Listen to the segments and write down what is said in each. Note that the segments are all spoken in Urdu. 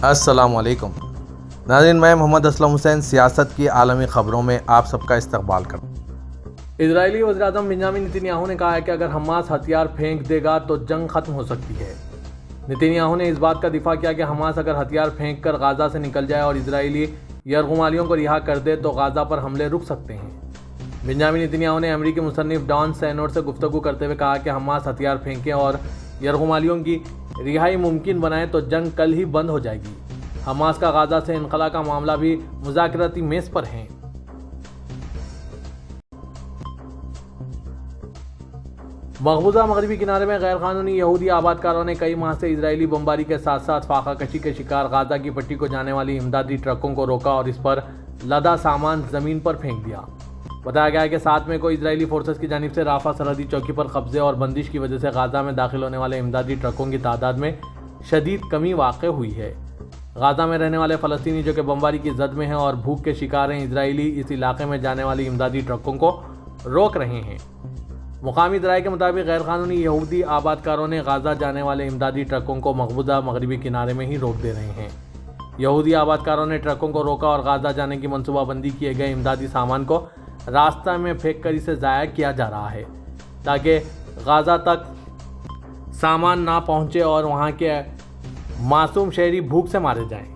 السلام علیکم ناظرین، میں محمد اسلم حسین سیاست کی عالمی خبروں میں آپ سب کا استقبال کرتا ہوں۔ اسرائیلی وزیراعظم بنیامین نتن یاہو نے کہا ہے کہ اگر حماس ہتھیار پھینک دے گا تو جنگ ختم ہو سکتی ہے۔ نتن یاہو نے اس بات کا دفاع کیا کہ حماس اگر ہتھیار پھینک کر غزہ سے نکل جائے اور اسرائیلی یرغمالیوں کو رہا کر دے تو غزہ پر حملے رک سکتے ہیں۔ بنیامین نتن یاہو نے امریکی مصنف ڈان سینور سے گفتگو کرتے ہوئے کہا کہ حماس ہتھیار پھینکیں اور یرغمالیوں کی رہائی ممکن بنائے تو جنگ کل ہی بند ہو جائے گی۔ حماس کا غزہ سے انخلا کا معاملہ بھی مذاکراتی میز پر ہے۔ مقبوضہ مغربی کنارے میں غیر قانونی یہودی آباد کاروں نے کئی ماہ سے اسرائیلی بمباری کے ساتھ ساتھ فاقہ کشی کے شکار غزہ کی پٹی کو جانے والی امدادی ٹرکوں کو روکا اور اس پر لدا سامان زمین پر پھینک دیا۔ بتایا گیا ہے کہ 7 مئی کو اسرائیلی فورسز کی جانب سے رافح سرحدی چوکی پر قبضے اور بندش کی وجہ سے غزہ میں داخل ہونے والے امدادی ٹرکوں کی تعداد میں شدید کمی واقع ہوئی ہے۔ غزہ میں رہنے والے فلسطینی جو کہ بمباری کی زد میں ہیں اور بھوک کے شکار ہیں، اسرائیلی اس علاقے میں جانے والی امدادی ٹرکوں کو روک رہے ہیں۔ مقامی ذرائع کے مطابق غیر قانونی یہودی آباد کاروں نے غزہ جانے والے امدادی ٹرکوں کو مقبوضہ مغربی کنارے میں ہی روک دے رہے ہیں۔ یہودی آباد کاروں نے ٹرکوں کو روکا اور غزہ جانے کی منصوبہ بندی کیے گئے امدادی سامان کو راستہ میں پھینک کر اسے ضائع کیا جا رہا ہے تاکہ غزہ تک سامان نہ پہنچے اور وہاں کے معصوم شہری بھوک سے مارے جائیں۔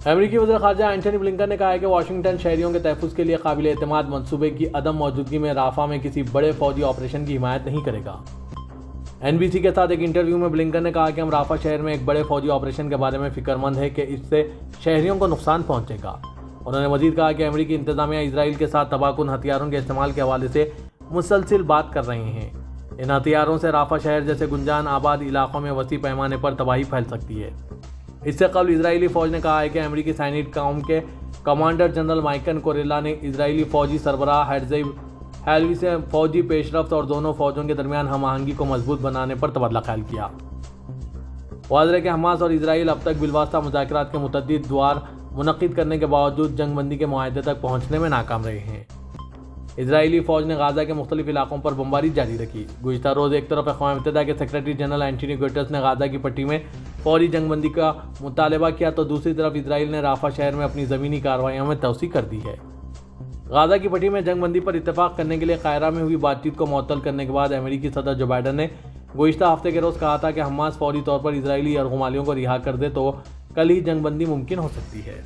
امریکی وزیر خارجہ اینٹنی بلنکن نے کہا ہے کہ واشنگٹن شہریوں کے تحفظ کے لیے قابل اعتماد منصوبے کی عدم موجودگی میں رافح میں کسی بڑے فوجی آپریشن کی حمایت نہیں کرے گا۔ NBC کے ساتھ ایک انٹرویو میں بلنکن نے کہا کہ ہم رافح شہر میں ایک بڑے فوجی آپریشن کے بارے میں فکر مند ہیں کہ اس سے شہریوں کو نقصان پہنچے گا۔ انہوں نے مزید کہا کہ امریکی انتظامیہ اسرائیل کے ساتھ تباہ کن ہتھیاروں کے استعمال کے حوالے سے مسلسل بات کر رہے ہیں۔ ان ہتھیاروں سے رافح شہر جیسے گنجان آباد علاقوں میں وسیع پیمانے پر تباہی پھیل سکتی ہے۔ اس سے قبل اسرائیلی فوج نے کہا ہے کہ امریکی سینیٹ قوم کے کمانڈر جنرل مائکل کوریلا نے اسرائیلی فوجی سربراہ ہیرزی ہیلوی سے فوجی پیش رفت اور دونوں فوجوں کے درمیان ہم آہنگی کو مضبوط بنانے پر تبادلہ خیال کیا۔ واضح ہے کہ حماس اور اسرائیل اب تک بالواسطہ مذاکرات کے متعدد دوار منعقد کرنے کے باوجود جنگ بندی کے معاہدے تک پہنچنے میں ناکام رہے ہیں۔ اسرائیلی فوج نے غزہ کے مختلف علاقوں پر بمباری جاری رکھی۔ گزشتہ روز ایک طرف اقوام متحدہ کے سیکریٹری جنرل اینٹونیو گوٹرس نے غزہ کی پٹی میں فوری جنگ بندی کا مطالبہ کیا تو دوسری طرف اسرائیل نے رافح شہر میں اپنی زمینی کارروائیوں میں توسیع کر دی ہے۔ غزہ کی پٹی میں جنگ بندی پر اتفاق کرنے کے لیے قاہرہ میں ہوئی بات چیت کو معطل کرنے کے بعد امریکی صدر جو بائیڈن نے گزشتہ ہفتے کے روز کہا تھا کہ حماس فوری طور پر اسرائیلی یرغمالیوں کو رہا کر دے تو کل ہی جنگ بندی ممکن ہو سکتی ہے۔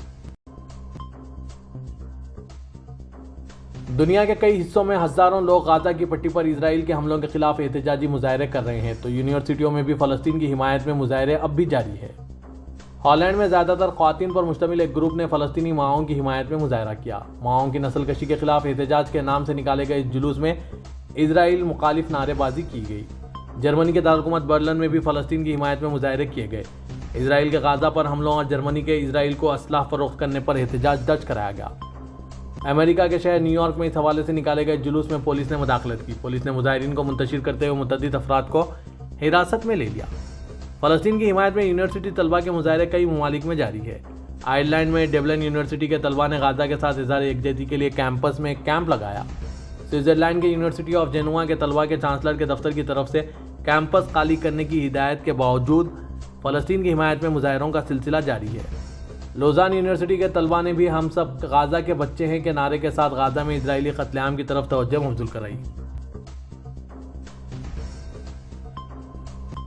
دنیا کے کئی حصوں میں ہزاروں لوگ غزہ کی پٹی پر اسرائیل کے حملوں کے خلاف احتجاجی مظاہرے کر رہے ہیں تو یونیورسٹیوں میں بھی فلسطین کی حمایت میں مظاہرے اب بھی جاری ہے۔ ہالینڈ میں زیادہ تر خواتین پر مشتمل ایک گروپ نے فلسطینی ماؤں کی حمایت میں مظاہرہ کیا۔ ماؤں کی نسل کشی کے خلاف احتجاج کے نام سے نکالے گئے اس جلوس میں اسرائیل مخالف نعرے بازی کی گئی۔ جرمنی کے دارالحکومت برلن میں بھی فلسطین کی حمایت میں مظاہرے کیے گئے۔ اسرائیل کے غزہ پر حملوں اور جرمنی کے اسرائیل کو اسلحہ فروخت کرنے پر احتجاج درج کرایا گیا۔ امریکہ کے شہر نیو یارک میں اس حوالے سے نکالے گئے جلوس میں پولیس نے مداخلت کی۔ پولیس نے مظاہرین کو منتشر کرتے ہوئے متعدد افراد کو حراست میں لے لیا۔ فلسطین کی حمایت میں یونیورسٹی طلباء کے مظاہرے کئی ممالک میں جاری ہے۔ آئرلینڈ میں ڈبلن یونیورسٹی کے طلباء نے غزہ کے ساتھ اظہار یکجہتی کے لیے کیمپس میں ایک کیمپ لگایا۔ سوئٹزرلینڈ کے یونیورسٹی آف جنوا کے طلباء کے چانسلر کے دفتر کی طرف سے کیمپس خالی کرنے کی ہدایت کے باوجود فلسطین کی حمایت میں مظاہروں کا سلسلہ جاری ہے۔ لوزان یونیورسٹی کے طلباء نے بھی ہم سب غزہ کے بچے ہیں کے نعرے کے ساتھ غزہ میں اسرائیلی قتل عام کی طرف توجہ مبذول کرائی۔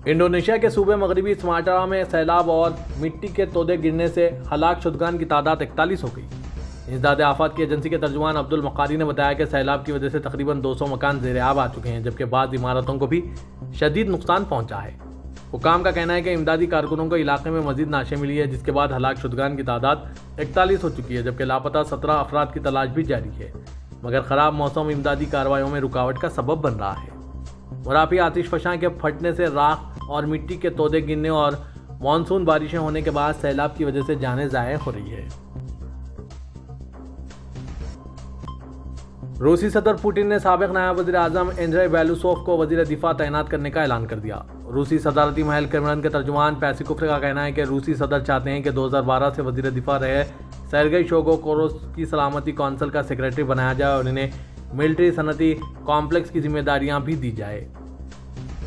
انڈونیشیا کے صوبے مغربی سماٹرا میں سیلاب اور مٹی کے تودے گرنے سے ہلاک شدگان کی تعداد 41 ہو گئی۔ انسداد آفات کی ایجنسی کے ترجمان عبد المقاری نے بتایا کہ سیلاب کی وجہ سے تقریباً 200 مکان زیر آب آ چکے ہیں جبکہ بعض عمارتوں کو بھی شدید نقصان پہنچا ہے۔ حکام کا کہنا ہے کہ امدادی کارکنوں کو علاقے میں مزید نعشیں ملی ہے جس کے بعد ہلاک شدگان کی تعداد 41 ہو چکی ہے جبکہ لاپتہ 17 افراد کی تلاش بھی جاری ہے، مگر خراب موسم امدادی کارروائیوں میں رکاوٹ کا سبب بن رہا ہے۔ مرافی آتش فشاں کے پھٹنے سے راکھ اور مٹی کے تودے گرنے اور مانسون بارشیں ہونے کے بعد سیلاب کی وجہ سے جانیں ضائع ہو رہی ہے۔ روسی صدر پوٹن نے سابق نائب وزیر اعظم اندرئی بیلوسوف کو وزیر دفاع تعینات کرنے کا اعلان کر دیا۔ روسی صدارتی محل کرملن کے ترجمان پیسکوف کا کہنا ہے کہ روسی صدر چاہتے ہیں کہ 2012 سے وزیر دفاع رہے سرگئی شوگو کو روس کی سلامتی کونسل کا سیکریٹری بنایا جائے اور انہیں ملٹری صنعتی کمپلیکس کی ذمہ داریاں بھی دی جائے۔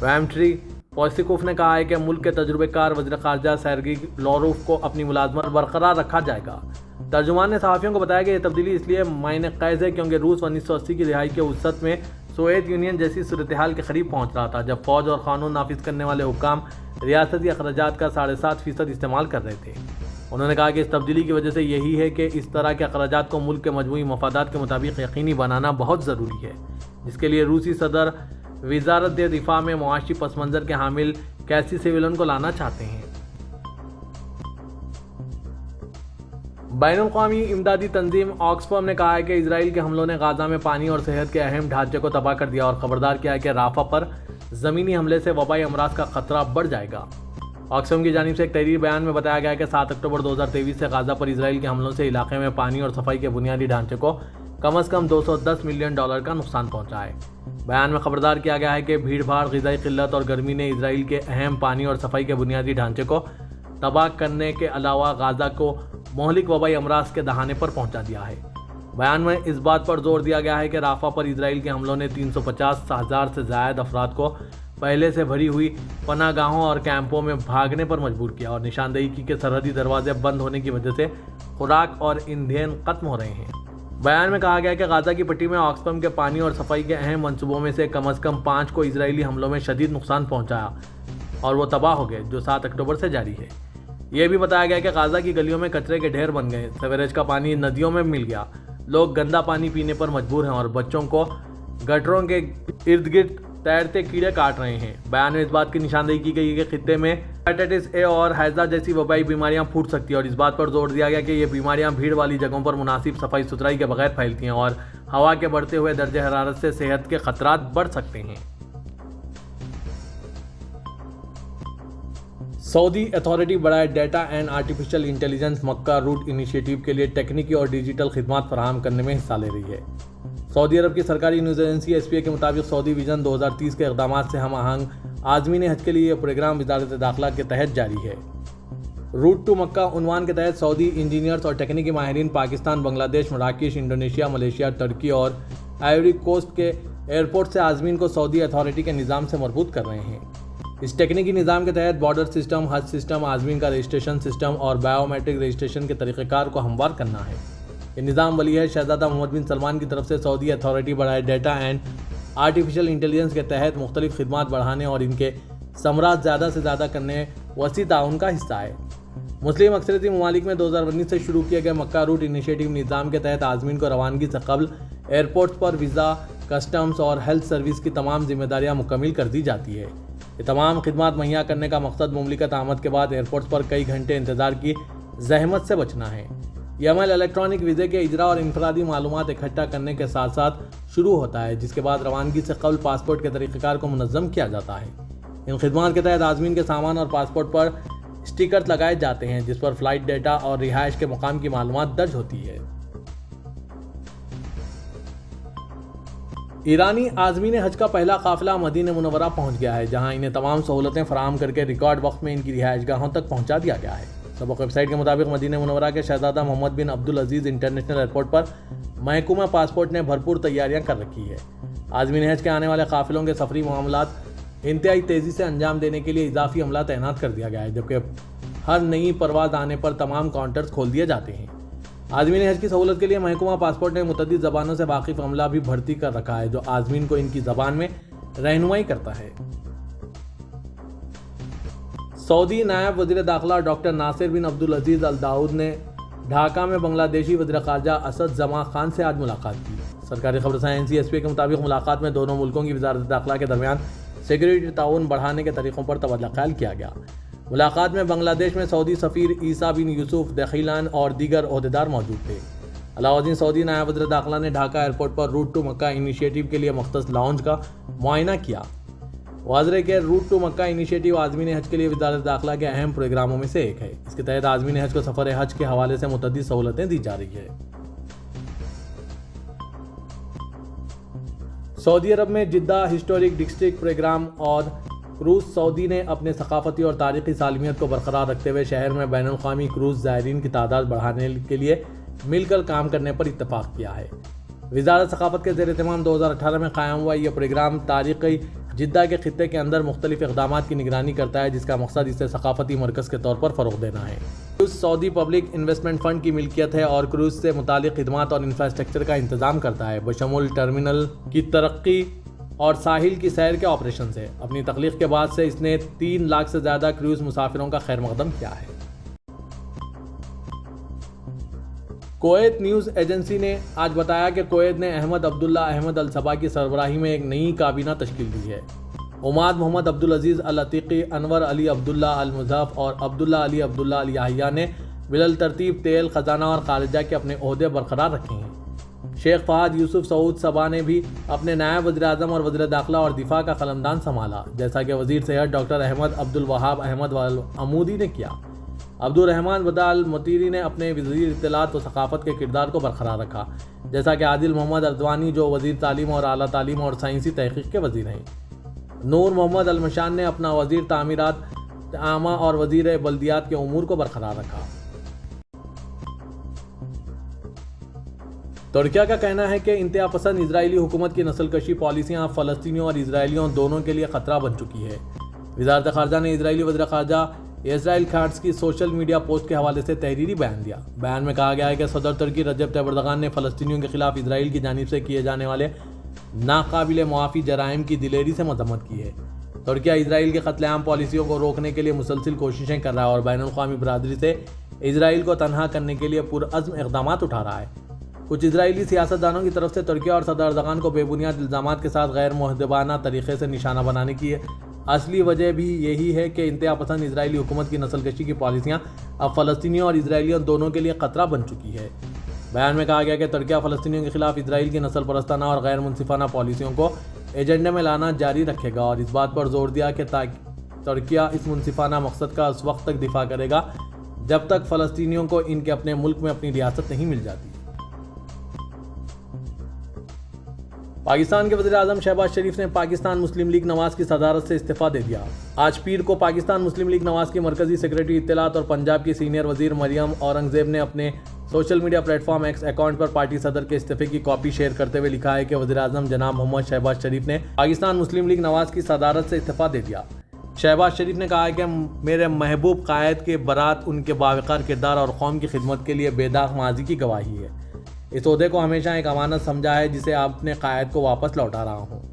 ویمٹری پوسیکوف نے کہا ہے کہ ملک کے تجربے کار وزیر خارجہ سرگئی لاروف کو اپنی ملازمت برقرار رکھا جائے گا۔ ترجمان نے صحافیوں کو بتایا کہ یہ تبدیلی اس لیے معنی خیز ہے کیونکہ روس 1980 کی رہائی کے وسط میں سوویت یونین جیسی صورتحال کے قریب پہنچ رہا تھا، جب فوج اور قانون نافذ کرنے والے حکام ریاستی اخراجات کا 7.5% استعمال کر رہے تھے۔ انہوں نے کہا کہ اس تبدیلی کی وجہ سے یہی ہے کہ اس طرح کے اخراجات کو ملک کے مجموعی مفادات کے مطابق یقینی بنانا بہت ضروری ہے، جس کے لیے روسی صدر وزارت دفاع میں معاشی پس منظر کے حامل کیسی سیولن کو لانا چاہتے ہیں۔ بین الاقوامی امدادی تنظیم آکسفام نے کہا ہے کہ اسرائیل کے حملوں نے غزہ میں پانی اور صحت کے اہم ڈھانچے کو تباہ کر دیا اور خبردار کیا ہے کہ رافع پر زمینی حملے سے وبائی امراض کا خطرہ بڑھ جائے گا۔ آکسفام کی جانب سے ایک تحریری بیان میں بتایا گیا کہ 7 اکتوبر 2023 سے غزہ پر اسرائیل کے حملوں سے علاقے میں پانی اور صفائی کے بنیادی ڈھانچے کو کم از کم $210 ملین کا نقصان پہنچا ہے۔ بیان میں خبردار کیا گیا ہے کہ بھیڑ بھاڑ، غذائی قلت اور گرمی نے اسرائیل کے اہم پانی اور صفائی کے بنیادی ڈھانچے کو تباہ کرنے کے علاوہ غزہ کو مہلک وبائی امراض کے دہانے پر پہنچا دیا ہے۔ بیان میں اس بات پر زور دیا گیا ہے کہ رافع پر اسرائیل کے حملوں نے 350,000 سے زائد افراد کو پہلے سے بھری ہوئی پناہ گاہوں اور کیمپوں میں بھاگنے پر مجبور کیا اور نشاندہی کی کہ سرحدی دروازے بند ہونے کی وجہ سے خوراک اور ایندھن ختم ہو رہے ہیں۔ بیان میں کہا گیا کہ غزہ کی پٹی میں آکسفام کے پانی اور صفائی کے اہم منصوبوں میں سے کم از کم 5 کو اسرائیلی حملوں میں شدید نقصان پہنچایا اور وہ تباہ ہو گئے، جو 7 اکتوبر سے جاری ہے۔ یہ بھی بتایا گیا کہ غزہ کی گلیوں میں کچرے کے ڈھیر بن گئے، سیوریج کا پانی ندیوں میں مل گیا، لوگ گندا پانی پینے پر مجبور ہیں اور بچوں کو گٹروں کے ارد گرد تیرتے کیڑے کاٹ رہے ہیں۔ بیان میں اس بات کی نشاندہی کی گئی ہے کہ خطے میں ہیپاٹائٹس اے اور ہیضہ جیسی وبائی بیماریاں پھوٹ سکتی ہیں اور اس بات پر زور دیا گیا کہ یہ بیماریاں بھیڑ والی جگہوں پر مناسب صفائی ستھرائی کے بغیر پھیلتی ہیں اور ہوا کے بڑھتے ہوئے درجہ حرارت سے صحت کے خطرات بڑھ سکتے ہیں۔ سعودی اتھارٹی برائے data and artificial intelligence Makkah route initiative کے لیے ٹیکنیکی اور ڈیجیٹل خدمات فراہم کرنے میں حصہ لے رہی ہے۔ سعودی عرب کی سرکاری نیوز ایجنسی SPA کے مطابق سعودی ویژن 2030 کے اقدامات سے ہم آہنگ عازمین حج کے لیے یہ پروگرام وزارت داخلہ کے تحت جاری ہے۔ روٹ ٹو مکہ عنوان کے تحت سعودی انجینئرز اور تکنیکی ماہرین پاکستان، بنگلہ دیش، مراکش، انڈونیشیا، ملیشیا، ترکی اور آئیوری کوسٹ کے ایئرپورٹ سے عازمین کو سعودی اتھارٹی کے نظام سے مربوط کر رہے ہیں۔ اس تکنیکی نظام کے تحت بارڈر سسٹم، حج سسٹم، عازمین کا رجسٹریشن سسٹم اور بائیو میٹرک رجسٹریشن کے طریقہ کار کو ہموار کرنا ہے۔ یہ نظام ولیعہد شہزادہ محمد بن سلمان کی طرف سے سعودی اتھارٹی برائے ڈیٹا اینڈ آرٹیفیشل انٹیلیجنس کے تحت مختلف خدمات بڑھانے اور ان کے ثمرات زیادہ سے زیادہ کرنے وسیع تعاون کا حصہ ہے۔ مسلم اکثریتی ممالک میں 2019 سے شروع کیے گئے مکہ روٹ انیشیٹو نظام کے تحت عازمین کو روانگی سے قبل ایئرپورٹس پر ویزا، کسٹمز اور ہیلتھ سروس کی تمام ذمہ داریاں مکمل کر دی جاتی ہے۔ یہ تمام خدمات مہیا کرنے کا مقصد مملکت آمد کے بعد ایئرپورٹس پر کئی گھنٹے انتظار کی زحمت سے بچنا ہے۔ یہ عمل الیکٹرانک ویزے کے اجراء اور انفرادی معلومات اکٹھا کرنے کے ساتھ ساتھ شروع ہوتا ہے، جس کے بعد روانگی سے قبل پاسپورٹ کے طریقہ کار کو منظم کیا جاتا ہے۔ ان خدمات کے تحت عازمین کے سامان اور پاسپورٹ پر اسٹیکرز لگائے جاتے ہیں جس پر فلائٹ ڈیٹا اور رہائش کے مقام کی معلومات درج ہوتی ہے۔ ایرانی عازمین حج کا پہلا قافلہ مدینہ منورہ پہنچ گیا ہے، جہاں انہیں تمام سہولتیں فراہم کر کے ریکارڈ وقت میں ان کی رہائش گاہوں تک پہنچا دیا گیا ہے۔ سبق ویب سائٹ کے مطابق مدینہ منورہ کے شہزادہ محمد بن عبدالعزیز انٹرنیشنل ایئرپورٹ پر محکمہ پاسپورٹ نے بھرپور تیاریاں کر رکھی ہے۔ عازمین حج کے آنے والے قافلوں کے سفری معاملات انتہائی تیزی سے انجام دینے کے لیے اضافی عملہ تعینات کر دیا گیا ہے، جبکہ ہر نئی پرواز آنے پر تمام کاؤنٹرز کھول دیے جاتے ہیں۔ عازمین حج کی سہولت کے لیے محکمہ پاسپورٹ نے متعدد زبانوں سے واقف عملہ بھی بھرتی کر رکھا ہے، جو عازمین کو ان کی زبان میں رہنمائی کرتا ہے۔ سعودی نائب وزیر داخلہ ڈاکٹر ناصر بن عبدالعزیز الداود نے ڈھاکہ میں بنگلہ دیشی وزیر خارجہ اسد زماں خان سے آج ملاقات کی۔ سرکاری خبر رساں ایجنسی SPA کے مطابق ملاقات میں دونوں ملکوں کی وزارت داخلہ کے درمیان سیکیورٹی تعاون بڑھانے کے طریقوں پر تبادلہ خیال کیا گیا۔ ملاقات میں بنگلہ دیش میں سعودی سفیر عیسیٰ بن یوسف دخیلان اور دیگر عہدیدار موجود تھے۔ علاوہ ازیں سعودی نائب وزیر داخلہ نے ڈھاکہ ایئرپورٹ پر روٹ ٹو مکہ انیشیٹو کے لیے مختص لاؤنج کا معائنہ کیا۔ واضح ہے کہ روٹ ٹو مکہ انیشیٹو عازمین حج کے لیے وزارت داخلہ کے اہم پروگراموں میں سے ایک ہے۔ اس کے تحت عازمین حج کو سفر حج کے حوالے سے متعدد سہولتیں دی جا رہی ہے۔ سعودی عرب میں جدہ ہسٹورک ڈسٹرکٹ پروگرام اور کروز سعودی نے اپنے ثقافتی اور تاریخی سالمیت کو برقرار رکھتے ہوئے شہر میں بین الاقوامی کروز زائرین کی تعداد بڑھانے کے لیے مل کر کام کرنے پر اتفاق کیا ہے۔ وزارت ثقافت کے زیر اہتمام 2018 میں قائم ہوا یہ پروگرام تاریخی جدہ کے خطے کے اندر مختلف اقدامات کی نگرانی کرتا ہے، جس کا مقصد اسے ثقافتی مرکز کے طور پر فروغ دینا ہے۔ Cruise Saudi public investment fund کی ملکیت ہے اور کروز سے متعلق خدمات اور انفراسٹرکچر کا انتظام کرتا ہے، بشمول ٹرمینل کی ترقی اور ساحل کی سیر کے آپریشن سے۔ اپنی تخلیق کے بعد سے اس نے 3 لاکھ سے زیادہ کروز مسافروں کا خیر مقدم کیا ہے۔ کویت نیوز ایجنسی نے آج بتایا کہ کویت نے احمد عبداللہ احمد الصباح کی سربراہی میں ایک نئی کابینہ تشکیل دی ہے۔ عماد محمد عبدالعزیز العتیقی، انور علی عبداللہ المظفر اور عبداللہ علی عبداللہ الیحییٰ نے بالترتیب تیل، خزانہ اور خارجہ کے اپنے عہدے برقرار رکھے ہیں۔ شیخ فہد یوسف سعود صبا نے بھی اپنے نائب وزیر اعظم اور وزیر داخلہ اور دفاع کا قلمدان سنبھالا، جیسا کہ وزیر صحت ڈاکٹر احمد عبدالوہاب احمد عمودی نے کیا۔ عبدالرحمن بدال مطیری نے اپنے وزیر اطلاعات و ثقافت کے کردار کو برقرار رکھا، جیسا کہ عادل محمد اردوانی جو وزیر تعلیم اور اعلیٰ تعلیم اور سائنسی تحقیق کے وزیر ہیں۔ نور محمد المشان نے اپنا وزیر تعمیرات عامہ اور وزیر بلدیات کے امور کو برقرار رکھا۔ ترکیہ کا کہنا ہے کہ انتہا پسند اسرائیلی حکومت کی نسل کشی پالیسیاں فلسطینیوں اور اسرائیلیوں دونوں کے لیے خطرہ بن چکی ہے۔ وزارت خارجہ نے اسرائیلی وزیر خارجہ اسرائیل کاٹز کی سوشل میڈیا پوسٹ کے حوالے سے تحریری بیان دیا۔ بیان میں کہا گیا ہے کہ صدر ترکی رجب طیب اردوغان نے فلسطینیوں کے خلاف اسرائیل کی جانب سے کیے جانے والے ناقابل معافی جرائم کی دلیری سے مذمت کی ہے۔ ترکیہ اسرائیل کے قتل عام پالیسیوں کو روکنے کے لیے مسلسل کوششیں کر رہا ہے اور بین الاقوامی برادری سے اسرائیل کو تنہا کرنے کے لیے پرعزم اقدامات اٹھا رہا ہے۔ کچھ اسرائیلی سیاستدانوں کی طرف سے ترکیہ اور صدر اردوغان کو بے بنیاد الزامات کے ساتھ غیر مؤدبانہ طریقے سے نشانہ بنانے کی اصلی وجہ بھی یہی ہے کہ انتہا پسند اسرائیلی حکومت کی نسل کشی کی پالیسیاں اب فلسطینیوں اور اسرائیلیوں دونوں کے لیے خطرہ بن چکی ہے۔ بیان میں کہا گیا کہ ترکیہ فلسطینیوں کے خلاف اسرائیل کی نسل پرستانہ اور غیر منصفانہ پالیسیوں کو ایجنڈے میں لانا جاری رکھے گا اور اس بات پر زور دیا کہ ترکیہ اس منصفانہ مقصد کا اس وقت تک دفاع کرے گا جب تک فلسطینیوں کو ان کے اپنے ملک میں اپنی ریاست نہیں مل جاتی۔ پاکستان کے وزیر اعظم شہباز شریف نے پاکستان مسلم لیگ نواز کی صدارت سے استعفیٰ دے دیا۔ آج پیر کو پاکستان مسلم لیگ نواز کی مرکزی سیکریٹری اطلاعات اور پنجاب کی سینئر وزیر مریم اورنگزیب نے اپنے social media platform X account پر پارٹی صدر کے استعفے کی کاپی شیئر کرتے ہوئے لکھا ہے کہ وزیر اعظم جناب محمد شہباز شریف نے پاکستان مسلم لیگ نواز کی صدارت سے استعفیٰ دے دیا۔ شہباز شریف نے کہا ہے کہ میرے محبوب قائد کے برات ان کے باوقار کردار اور قوم کی خدمت کے لیے بے داغ ماضی کی گواہی ہے۔ اس عہدے کو ہمیشہ ایک امانت سمجھا ہے جسے آپ اپنے قائد کو واپس لوٹا رہا ہوں۔